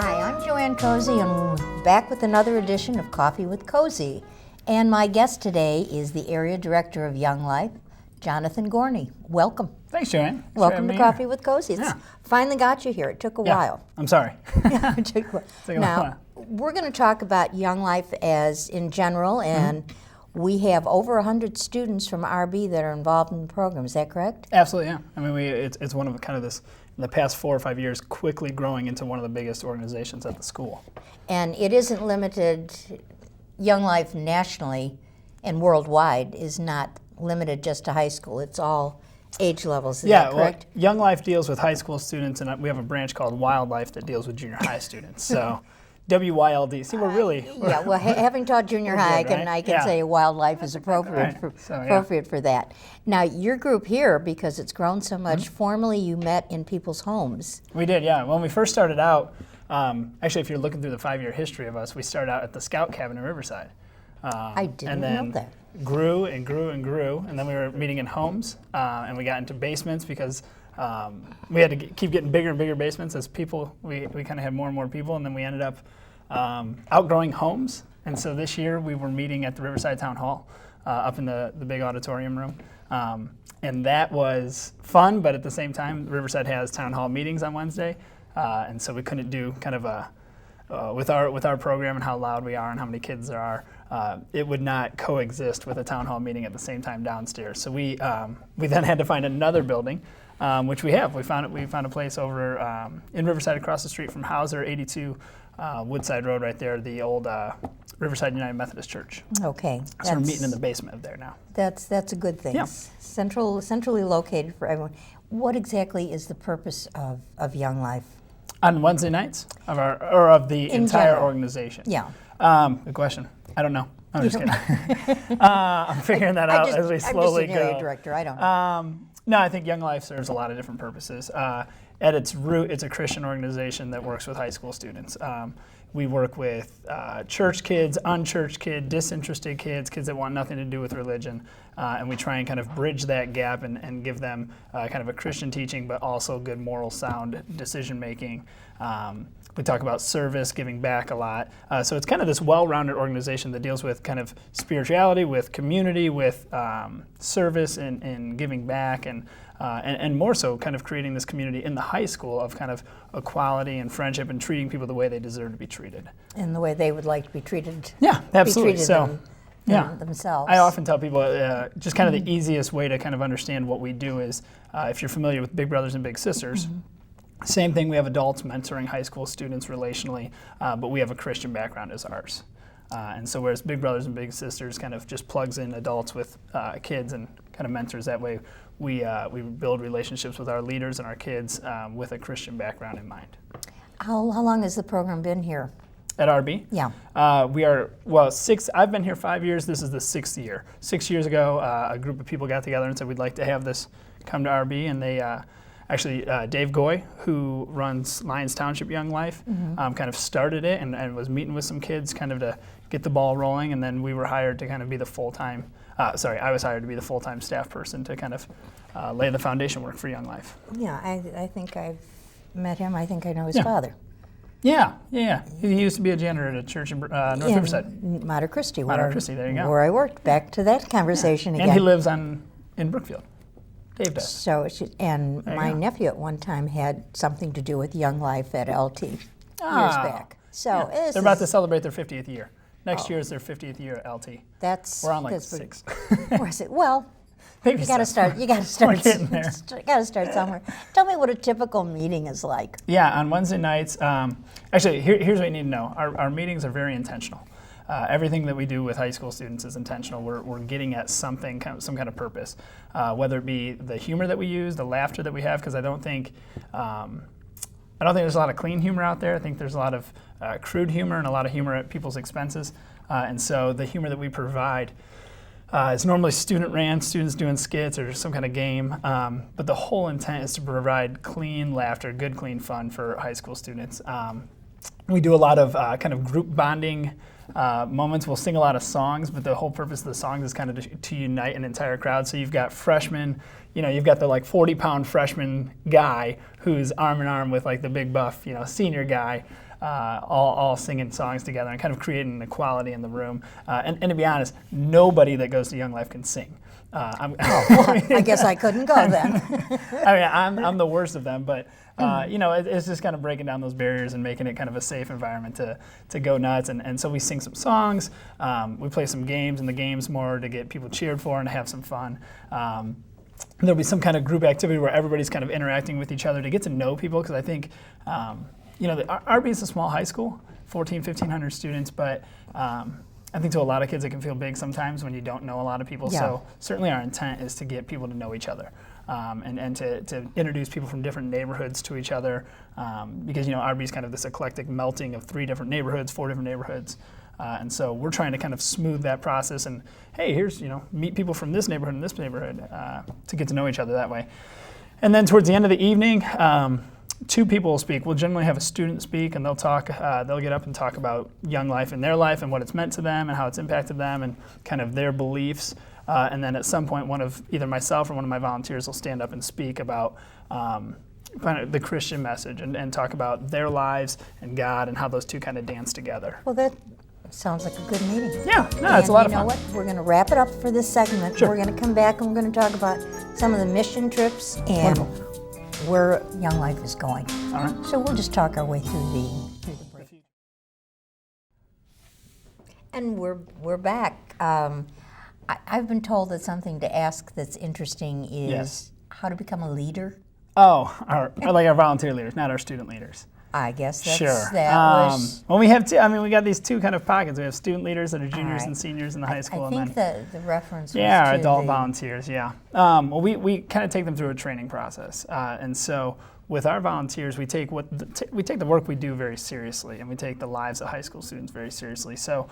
Hi, I'm JoAnne Kosey, and back with another edition of Coffee with Kosey. And my guest today is the Area Director of Young Life, Jon Gorny. Welcome. Thanks, JoAnne. Welcome to Coffee with Kosey. Yeah. Finally got you here. It took a while. I'm sorry. Yeah, it took a while. Now, we're going to talk about Young Life as in general, and we have over 100 students from RB that are involved in the program. Is that correct? Absolutely, yeah. I mean, it's one of kind of this, in the past 4 or 5 years, quickly growing into one of the biggest organizations at the school. And it isn't limited, Young Life nationally and worldwide is not limited just to high school. It's all age levels, is that correct? Well, Young Life deals with high school students, and we have a branch called Wildlife that deals with junior high students. So WYLD. See, we're really... Yeah, well, having taught junior high, I can say Wildlife is appropriate, appropriate for that. Now, your group here, because it's grown so much, formerly you met in people's homes. We did, yeah. When we first started out, actually, if you're looking through the 5-year history of us, we started out at the Scout Cabin in Riverside. I didn't know that. Grew and grew and grew, and then we were meeting in homes, and we got into basements because we had to keep getting bigger and bigger basements as people, we kind of had more and more people, and then we ended up outgrowing homes. And so this year we were meeting at the Riverside Town Hall up in the big auditorium room. And that was fun, but at the same time, Riverside has town hall meetings on Wednesday, and so we couldn't do kind of a, with our program and how loud we are and how many kids there are, it would not coexist with a town hall meeting at the same time downstairs. So we then had to find another building, which we have. We found a place over in Riverside across the street from Hauser, 82 Woodside Road right there, the old Riverside United Methodist Church. Okay. So we're meeting in the basement of there now. That's a good thing. Yeah. Centrally located for everyone. What exactly is the purpose of Young Life? On Wednesday nights of the entire organization. Yeah. Good question. I don't know. I'm just kidding. I'm figuring that out as we slowly go. I'm just an area director. I don't know. No, I think Young Life serves a lot of different purposes. At its root, it's a Christian organization that works with high school students. We work with church kids, unchurched kids, disinterested kids, kids that want nothing to do with religion, and we try and kind of bridge that gap and give them kind of a Christian teaching, but also good moral, sound decision making. We talk about service, giving back a lot. So it's kind of this well-rounded organization that deals with kind of spirituality, with community, with service and giving back, and more so kind of creating this community in the high school of kind of equality and friendship and treating people the way they deserve to be treated. In the way they would like to be treated. Yeah, absolutely. Themselves. I often tell people just kind of the easiest way to kind of understand what we do is if you're familiar with Big Brothers and Big Sisters, same thing, we have adults mentoring high school students relationally, but we have a Christian background as ours. And so whereas Big Brothers and Big Sisters kind of just plugs in adults with kids and kind of mentors that way, we build relationships with our leaders and our kids with a Christian background in mind. How long has the program been here? At RB? Yeah. We are, I've been here 5 years. This is the 6th year. 6 years ago, a group of people got together and said, we'd like to have this come to RB, and they actually, Dave Goy, who runs Lyons Township Young Life, kind of started it and was meeting with some kids kind of to get the ball rolling, and then we were hired to kind of be the full-time, I was hired to be the full-time staff person to kind of lay the foundation work for Young Life. Yeah, I think I've met him. I think I know his father. Yeah. He used to be a janitor at a church in North Riverside. Mater Christi. Mater Christi, there you go. Where I worked. Back to that conversation again. And he lives in Brookfield. Dave does. So, my nephew at one time had something to do with Young Life at LT years back. So they're about to celebrate their 50th year. Next year is their 50th year at LT. We're on like 6. Well, you got to start. You got to start. We're getting there. You got to start somewhere. Tell me what a typical meeting is like. Yeah, on Wednesday nights. Actually, here's what you need to know. Our meetings are very intentional. Everything that we do with high school students is intentional. We're getting at something, some kind of purpose, whether it be the humor that we use, the laughter that we have, because I don't think there's a lot of clean humor out there. I think there's a lot of crude humor and a lot of humor at people's expenses. And so the humor that we provide is normally student ran, students doing skits or some kind of game. But the whole intent is to provide clean laughter, good, clean fun for high school students. We do a lot of kind of group bonding moments. We'll sing a lot of songs, but the whole purpose of the songs is kind of to unite an entire crowd. So you've got freshmen, you've got the 40-pound freshman guy who's arm in arm with like the big buff, senior guy. all singing songs together and kind of creating an equality in the room. And to be honest, nobody that goes to Young Life can sing. I guess I couldn't go then. I'm the worst of them, but it's just kind of breaking down those barriers and making it kind of a safe environment to go nuts. And so we sing some songs, we play some games, and the games more to get people cheered for and have some fun. There'll be some kind of group activity where everybody's kind of interacting with each other to get to know people, because I think, RB is a small high school, 1,500 students, but I think to a lot of kids it can feel big sometimes when you don't know a lot of people. Yeah. So certainly our intent is to get people to know each other, and to introduce people from different neighborhoods to each other, because RB is kind of this eclectic melting of 4 different neighborhoods. And so we're trying to kind of smooth that process and, hey, here's, meet people from this neighborhood and this neighborhood to get to know each other that way. And then towards the end of the evening, 2 people will speak. We'll generally have a student speak, and they'll get up and talk about Young Life in their life and what it's meant to them and how it's impacted them and kind of their beliefs. And then at some point, one of either myself or one of my volunteers will stand up and speak about kind of the Christian message and talk about their lives and God and how those two kind of dance together. Well, that sounds like a good meeting. Yeah, no, it's a lot of fun. You know what? We're going to wrap it up for this segment. Sure. We're going to come back and we're going to talk about some of the mission trips and where Young Life is going. All right. So we'll just talk our way through the break. And we're back. I've been told that something to ask that's interesting is how to become a leader. Oh, our volunteer leaders, not our student leaders. I guess that's, sure. That was... Well, we have we got these 2 kind of pockets. We have student leaders that are juniors and seniors in the high school. I think the reference was our to adult volunteers, yeah. Well, we kind of take them through a training process. And so with our volunteers, we take the work we do very seriously, and we take the lives of high school students very seriously. So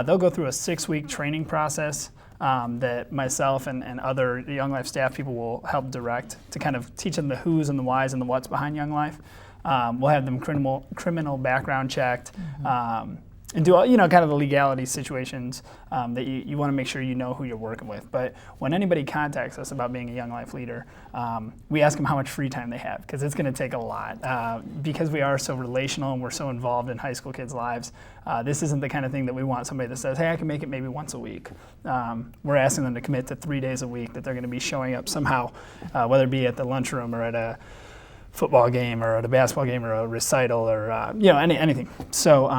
they'll go through a 6-week training process that myself and other Young Life staff people will help direct to kind of teach them the who's and the why's and the what's behind Young Life. We'll have them criminal background checked, and do all, kind of the legality situations that you want to make sure you know who you're working with. But when anybody contacts us about being a Young Life leader, we ask them how much free time they have, because it's going to take a lot. Because we are so relational and we're so involved in high school kids' lives, this isn't the kind of thing that we want somebody that says, hey, I can make it maybe once a week. We're asking them to commit to 3 days a week, that they're going to be showing up somehow, whether it be at the lunchroom or at a football game or at a basketball game or a recital or anything. So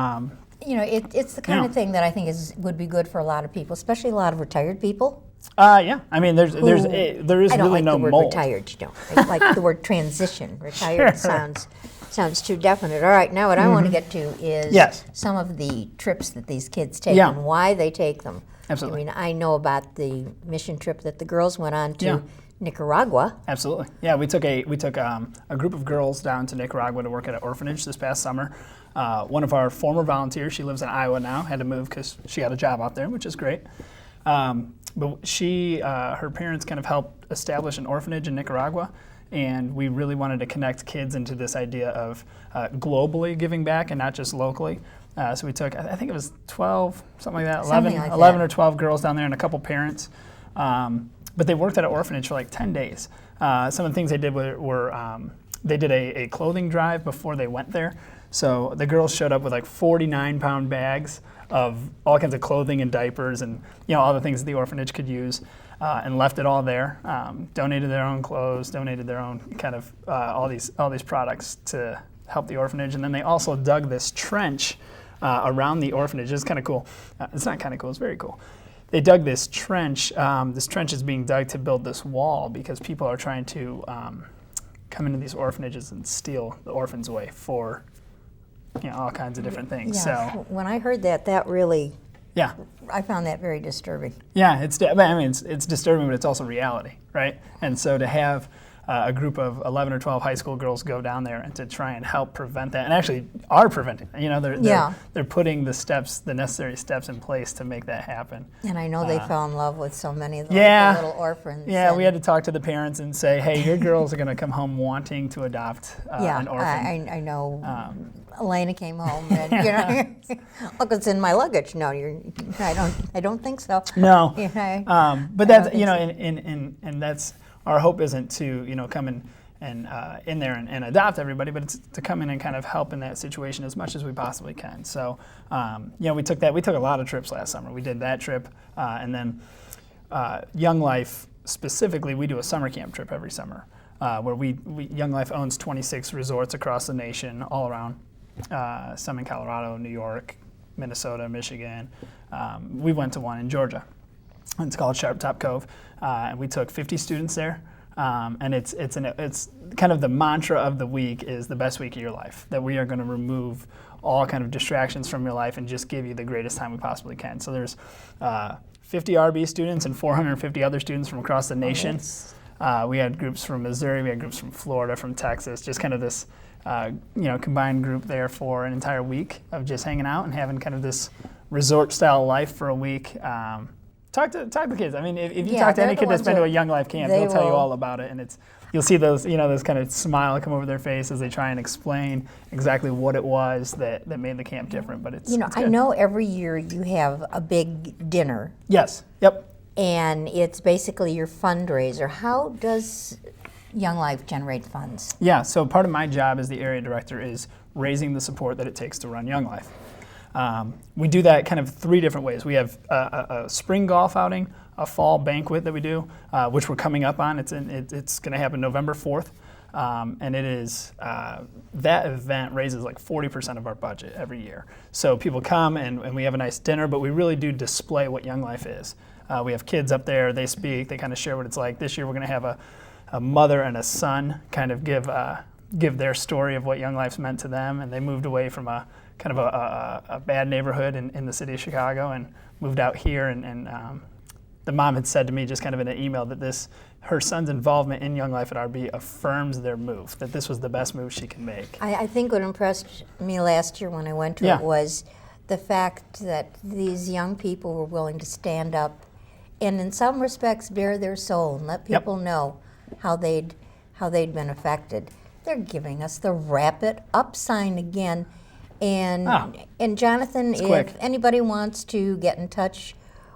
it's the kind of thing that I think would be good for a lot of people, especially a lot of retired people. Yeah, I mean there is I don't really like no the word mold. Retired, you don't. I like the word transition. Retired sounds too definite. All right, now what I want to get to is some of the trips that these kids take and why they take them. Absolutely. I mean, I know about the mission trip that the girls went on to Nicaragua. Absolutely. Yeah, we took a group of girls down to Nicaragua to work at an orphanage this past summer. One of our former volunteers, she lives in Iowa now, had to move because she got a job out there, which is great. But her parents kind of helped establish an orphanage in Nicaragua, and we really wanted to connect kids into this idea of globally giving back and not just locally. So we took, I think it was 12, something like that, 11 or 12 girls down there and a couple parents. But they worked at an orphanage for like 10 days. Some of the things they did were they did a clothing drive before they went there. So the girls showed up with like 49-pound bags of all kinds of clothing and diapers and all the things that the orphanage could use, and left it all there. Donated their own clothes, donated their own kind of all these products to help the orphanage. And then they also dug this trench around the orphanage. It's kind of cool. It's not kind of cool. It's very cool. They dug this trench. This trench is being dug to build this wall because people are trying to come into these orphanages and steal the orphans away for all kinds of different things. Yeah. So when I heard that really, I found that very disturbing. Yeah, it's disturbing, but it's also reality, right? And so to have a group of 11 or 12 high school girls go down there and to try and help prevent that, and actually are preventing. They're putting the necessary steps in place to make that happen. And I know they fell in love with so many of the little orphans. Yeah, we had to talk to the parents and say, hey, your girls are going to come home wanting to adopt an orphan. I know. Elena came home and look, it's in my luggage. No, I don't think so. No. But that's and that's our hope isn't to come in there and adopt everybody, but it's to come in and kind of help in that situation as much as we possibly can. So, we took a lot of trips last summer. We did that trip, and then Young Life specifically, we do a summer camp trip every summer, where Young Life owns 26 resorts across the nation, all around, some in Colorado, New York, Minnesota, Michigan. We went to one in Georgia. It's called Sharp Top Cove, and we took 50 students there. And it's kind of the mantra of the week is the best week of your life, that we are going to remove all kind of distractions from your life and just give you the greatest time we possibly can. So there's 50 RB students and 450 other students from across the nation. We had groups from Missouri, we had groups from Florida, from Texas, just kind of this combined group there for an entire week of just hanging out and having kind of this resort-style life for a week. Talk to the kids. I mean, if you talk to any kid that's been to a Young Life camp, they'll tell you all about it, and you'll see those kind of smile come over their face as they try and explain exactly what it was that made the camp different. But it's I know every year you have a big dinner. Yes. Yep. And it's basically your fundraiser. How does Young Life generate funds? Yeah. So part of my job as the area director is raising the support that it takes to run Young Life. We do that kind of 3 different ways. We have a spring golf outing, a fall banquet that we do, which we're coming up on. It's going to happen November 4th, and it is that event raises like 40% of our budget every year. So people come and we have a nice dinner, but we really do display what Young Life is. We have kids up there. They speak. They kind of share what it's like. This year we're going to have a mother and a son kind of give their story of what Young Life's meant to them, and they moved away from a bad neighborhood in the city of Chicago and moved out here. And the mom had said to me just kind of in an email that her son's involvement in Young Life at RB affirms their move, that this was the best move she can make. I think what impressed me last year when I went to it was the fact that these young people were willing to stand up and in some respects bare their soul and let people know how they'd been affected. They're giving us the wrap it up sign again. And Jonathan, if anybody wants to get in touch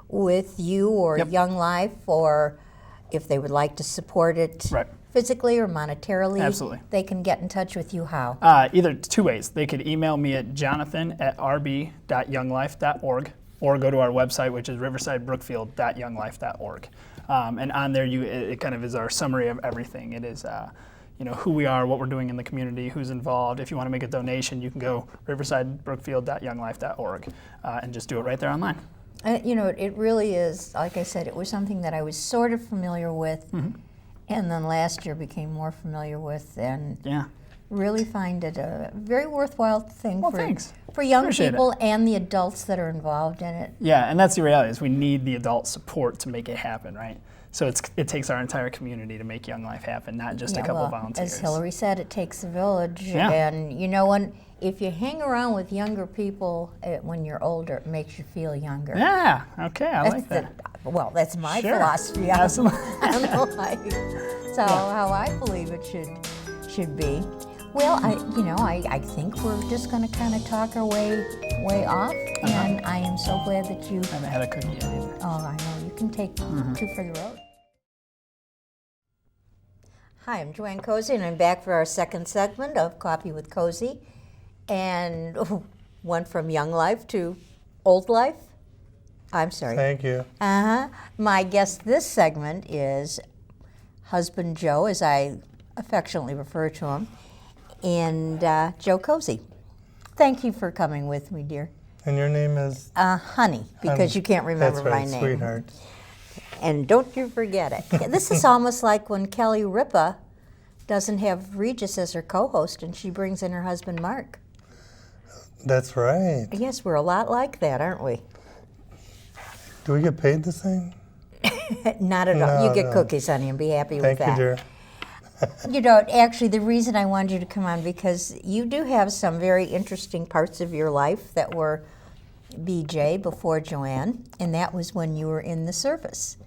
with you or Young Life, or if they would like to support it physically or monetarily, absolutely, they can get in touch with you how? Either 2 ways. They could email me at jonathan@rb.younglife.org, or go to our website, which is riversidebrookfield.younglife.org. And on there, it kind of is our summary of everything. It is who we are, what we're doing in the community, who's involved. If you want to make a donation, you can go riversidebrookfield.younglife.org and just do it right there online. It really is, like I said, it was something that I was sort of familiar with, and then last year became more familiar with, and really find it a very worthwhile thing for young people and the adults that are involved in it. Yeah, and that's the reality, is we need the adult support to make it happen, right? So it takes our entire community to make Young Life happen, not just a couple volunteers. As Hillary said, it takes a village. Yeah. And if you hang around with younger people when you're older, it makes you feel younger. Yeah, okay, I like that. Well, that's my philosophy. Absolutely. So how I believe it should be. Well, I think we're just going to kind of talk our way off, and I am so glad that you... I haven't had a cookie yet either. Oh, I know. You can take 2 for the road. Hi, I'm JoAnne Kosey, and I'm back for our second segment of Coffee with Kosey, and went from Young Life to Old Life. I'm sorry. Thank you. My guest this segment is husband Joe, as I affectionately refer to him, and Joe Kosey. Thank you for coming with me, dear. And your name is? Honey, because you can't remember my name. Sweetheart. And don't you forget it. This is almost like when Kelly Ripa doesn't have Regis as her co-host and she brings in her husband Mark. That's right. Yes, we're a lot like that, aren't we? Do we get paid the same? Not at all. You get cookies, honey, and be happy with that. Thank you, dear. Actually, the reason I wanted you to come on, because you do have some very interesting parts of your life that were BJ before JoAnne, and that was when you were in the service.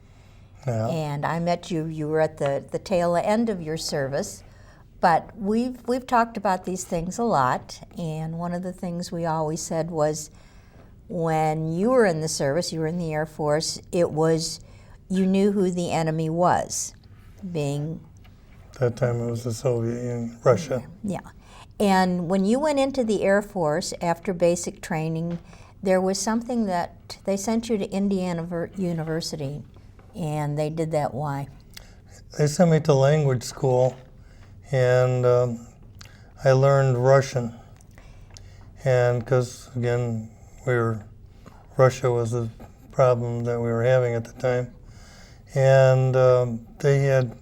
Yeah. And I met you. You were at the tail end of your service, but we've talked about these things a lot. And one of the things we always said was, when you were in the service, you were in the Air Force. It was, you knew who the enemy was, being That time it was the Soviet Union, Russia. Yeah. And when you went into the Air Force after basic training, there was something that they sent you to Indiana University, and they did that. Why? They sent me to language school, and I learned Russian. And because, again, Russia was the problem that we were having at the time. And they had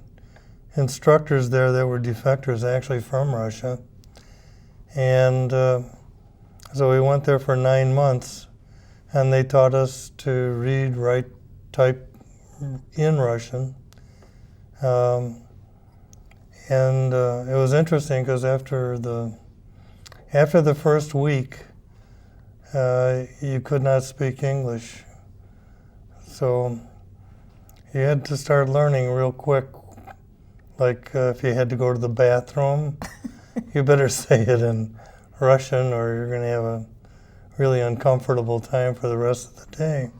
instructors there that were defectors, actually from Russia. And so we went there for 9 months, and they taught us to read, write, type in Russian. And it was interesting because after the first week, you could not speak English. So you had to start learning real quick. Like if you had to go to the bathroom, you better say it in Russian or you're going to have a really uncomfortable time for the rest of the day.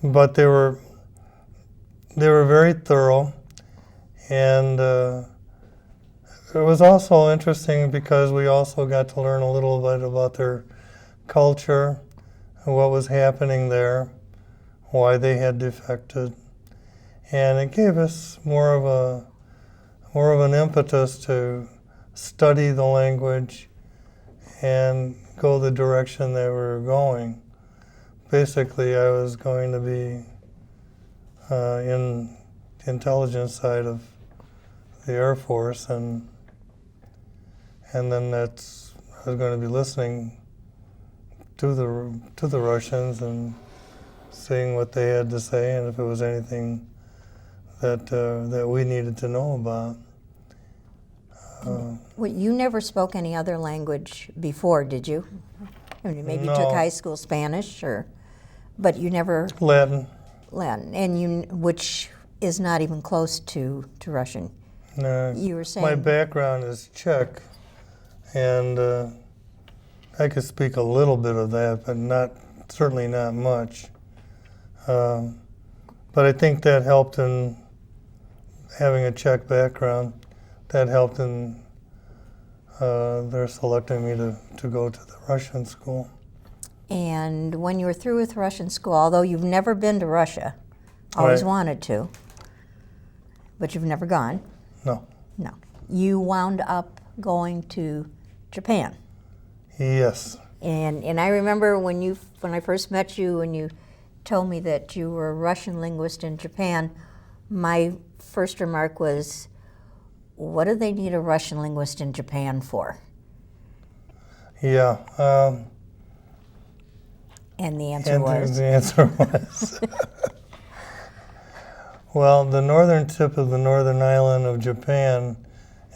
But they were very thorough, and it was also interesting because we also got to learn a little bit about their culture, what was happening there, why they had defected, and it gave us more of an impetus to study the language and go the direction that we were going. Basically, I was going to be in the intelligence side of the Air Force, and then I was going to be listening to the Russians and seeing what they had to say, and if there was anything that we needed to know about. Well, you never spoke any other language before, did you? I mean, maybe you took No. high school Spanish, but you never Latin. Latin, which is not even close to Russian. You were saying My background is Czech, and I could speak a little bit of that, but certainly not much. But I think that helped in having a Czech background. That helped in their selecting me to go to the Russian school. And when you were through with Russian school, although you've never been to Russia, always Right. wanted to, but you've never gone. No. No. You wound up going to Japan. Yes. And I remember when I first met you and you told me that you were a Russian linguist in Japan, my first remark was, what do they need a Russian linguist in Japan for? Yeah. And the answer was? The answer was, well, the northern tip of the northern island of Japan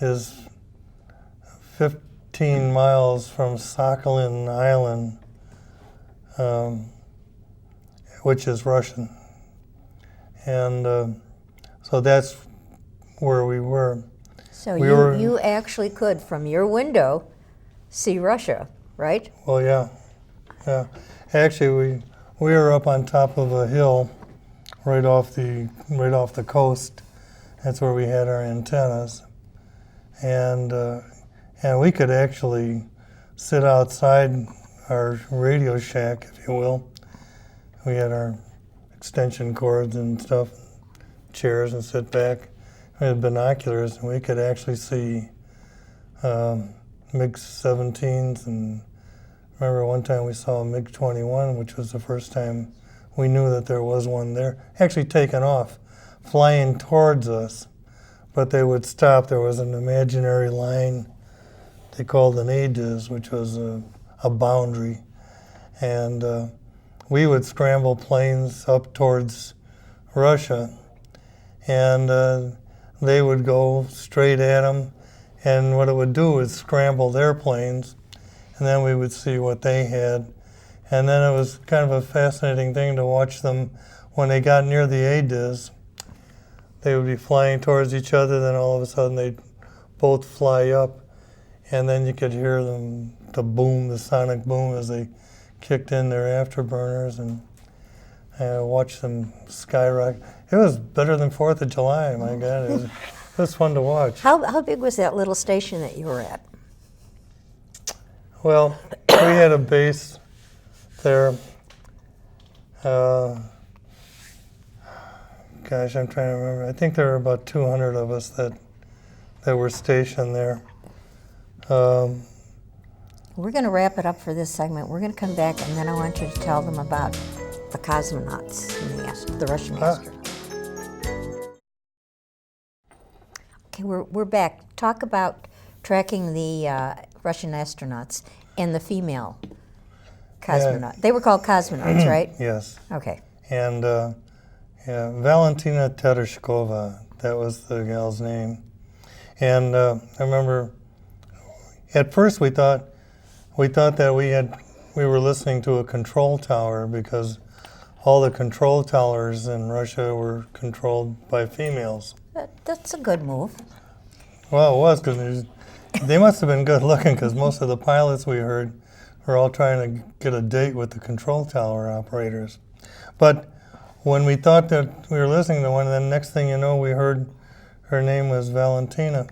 is 15 miles from Sakhalin Island, which is Russian. And so that's where we were. So you actually could, from your window, see Russia, right? Well, yeah. Actually, we were up on top of a hill, right off the coast. That's where we had our antennas, and we could actually sit outside our radio shack, if you will. We had our extension cords and stuff, chairs, and sit back. We had binoculars, and we could actually see MiG-17s, and remember one time we saw a MiG-21, which was the first time we knew that there was one there, actually taken off, flying towards us, but they would stop. There was an imaginary line they called an ADIS, which was a boundary, and we would scramble planes up towards Russia, and they would go straight at them, and what it would do is scramble their planes, and then we would see what they had. And then it was kind of a fascinating thing to watch them when they got near the ADIS. They would be flying towards each other, then all of a sudden they'd both fly up, and then you could hear them, the boom, the sonic boom as they kicked in their afterburners, and watched them skyrocket. It was better than 4th of July, my God. It was fun to watch. How big was that little station that you were at? Well, we had a base there. Gosh, I'm trying to remember. I think there were about 200 of us that were stationed there. We're going to wrap it up for this segment. We're going to come back, and then I want you to tell them about the cosmonauts and the Russian astronaut. Okay, we're back. Talk about tracking the Russian astronauts and the female cosmonaut. They were called cosmonauts, right? Yes. Okay. And Valentina Tereshkova, that was the gal's name. And I remember at first we thought that we were listening to a control tower because all the control towers in Russia were controlled by females. That's a good move. Well, it was because they must have been good looking because most of the pilots we heard were all trying to get a date with the control tower operators. But when we thought that we were listening to one, then next thing you know, we heard her name was Valentina.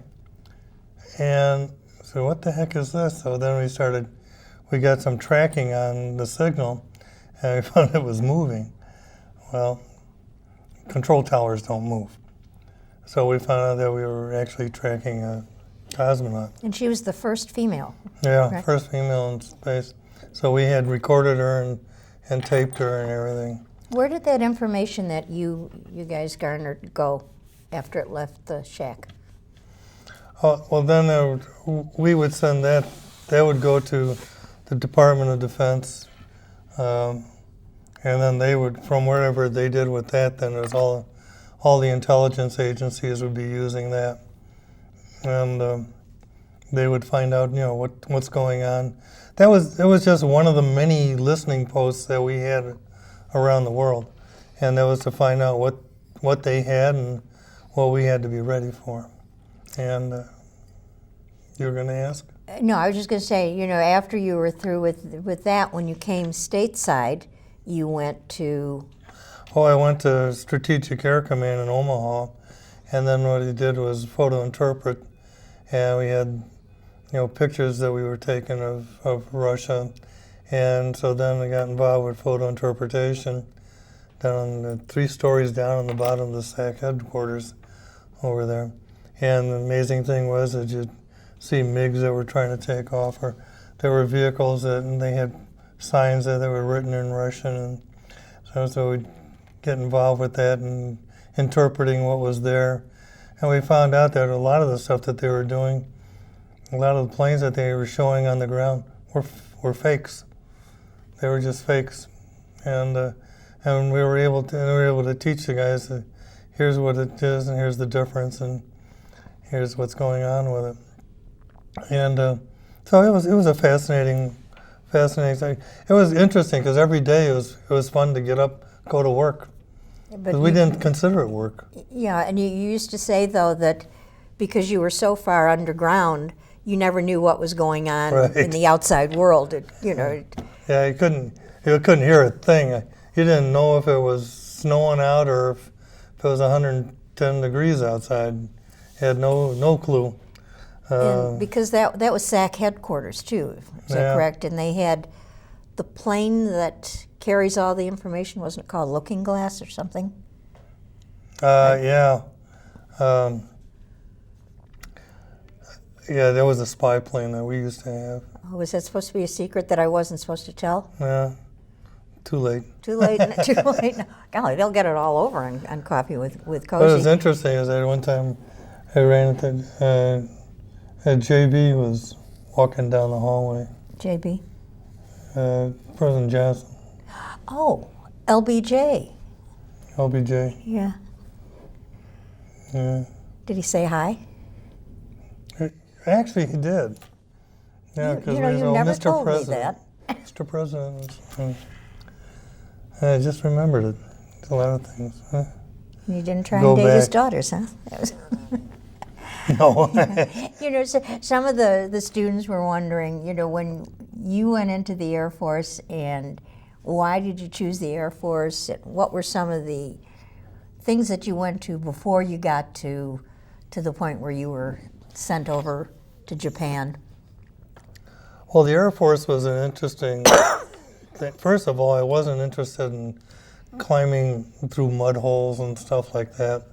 And so what the heck is this? So then we got some tracking on the signal, and we found it was moving. Well, control towers don't move. So we found out that we were actually tracking a cosmonaut. And she was the first female. Yeah, correct? First female in space. So we had recorded her and taped her and everything. Where did that information that you guys garnered go after it left the shack? Oh, well, then we would send that. That would go to the Department of Defense, and then they would, from wherever they did with that, then it was all the intelligence agencies would be using that, and they would find out, what's going on. It was just one of the many listening posts that we had around the world, and that was to find out what they had and what we had to be ready for. And you were going to ask? No, I was just going to say, after you were through with that, when you came stateside, you went to... Oh, I went to Strategic Air Command in Omaha, and then what he did was photo interpret, and we had, pictures that we were taking of Russia, and so then I got involved with photo interpretation down the 3 stories down on the bottom of the SAC headquarters over there. And the amazing thing was that you'd see MiGs that were trying to take off, or there were vehicles and they had signs that were written in Russian, and so we'd get involved with that and interpreting what was there. And we found out that a lot of the stuff that they were doing, a lot of the planes that they were showing on the ground were fakes. They were just fakes, and we were able to teach the guys that here's what it is and here's the difference and here's what's going on with it. And so it was a fascinating thing. It was interesting because every day it was fun to get up, go to work. But we didn't consider it work. Yeah, and you used to say, though, that because you were so far underground, you never knew what was going on in the outside world. Yeah, you couldn't hear a thing. You didn't know if it was snowing out or if it was 110 degrees outside. You had no clue. And because that was SAC headquarters, too, is that correct? And they had the plane that carries all the information, wasn't it called Looking Glass or something? Yeah. Yeah, there was a spy plane that we used to have. Oh, was that supposed to be a secret that I wasn't supposed to tell? Yeah, too late. Too late. Too late. Golly, they'll get it all over on Coffee with Kosey. What was interesting is that one time I ran into JB was walking down the hallway. JB? President Johnson. Oh, LBJ. LBJ. Yeah. Yeah. Did he say hi? Actually, he did. Yeah, because you never Mr. told President. me that. Mr. President. I just remembered it. A lot of things. You didn't try and date his daughters, huh? No. Some of the students were wondering, when you went into the Air Force and Why did you choose the Air Force? And what were some of the things that you went to before you got to the point where you were sent over to Japan? Well, the Air Force was an interesting thing. First of all, I wasn't interested in climbing through mud holes and stuff like that.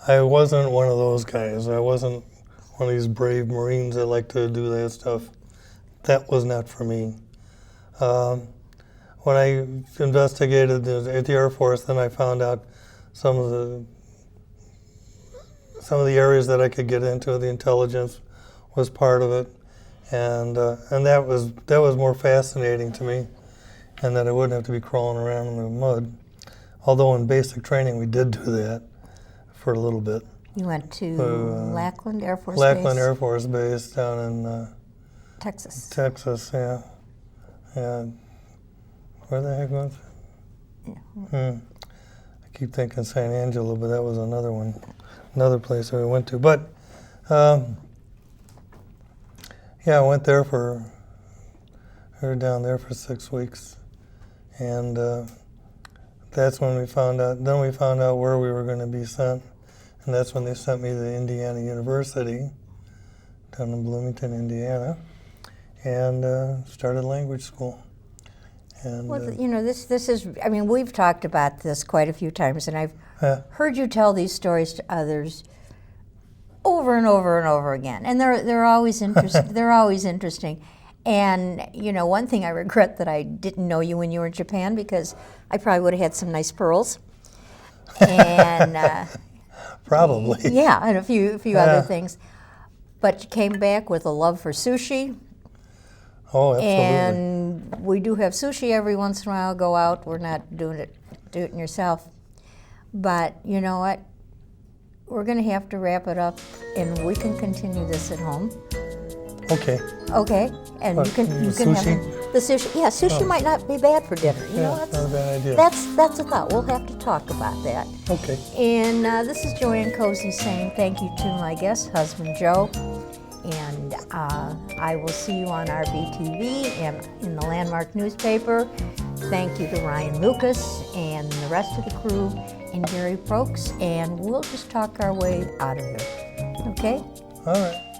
I wasn't one of those guys. I wasn't one of these brave Marines that like to do that stuff. That was not for me. When I investigated at the Air Force, then I found out some of the areas that I could get into. The intelligence was part of it, and that was more fascinating to me, and that I wouldn't have to be crawling around in the mud. Although in basic training we did do that for a little bit. You went to Lackland Air Force Base? Lackland Air Force Base down in Texas. Texas, yeah. And where the heck was it? Yeah. I keep thinking San Angelo, but that was another one, another place that we went to. But yeah, I went there we were down there for 6 weeks, and that's when we found out. Then we found out where we were going to be sent, and that's when they sent me to Indiana University down in Bloomington, Indiana, and started language school. And, well, you know, this is, I mean, we've talked about this quite a few times, and I've heard you tell these stories to others over and over and over again, and they're always they're always interesting. And you know, one thing I regret that I didn't know you when you were in Japan, because I probably would have had some nice pearls, and probably, yeah, and a few other things. But you came back with a love for sushi. Oh, absolutely. And we do have sushi every once in a while. Go out. We're not doing it. Do it yourself. But you know what? We're going to have to wrap it up, and we can continue this at home. Okay. Okay. And What, you can sushi? have the sushi. Yeah, sushi might not be bad for dinner. You know, Not a bad idea. that's a thought. We'll have to talk about that. Okay. And this is JoAnne Kosey saying thank you to my guest, husband Joe. And I will see you on RBTV and in the Landmark newspaper. Thank you to Ryan Lucas and the rest of the crew and Gary Prokes. And we'll just talk our way out of here. Okay? All right.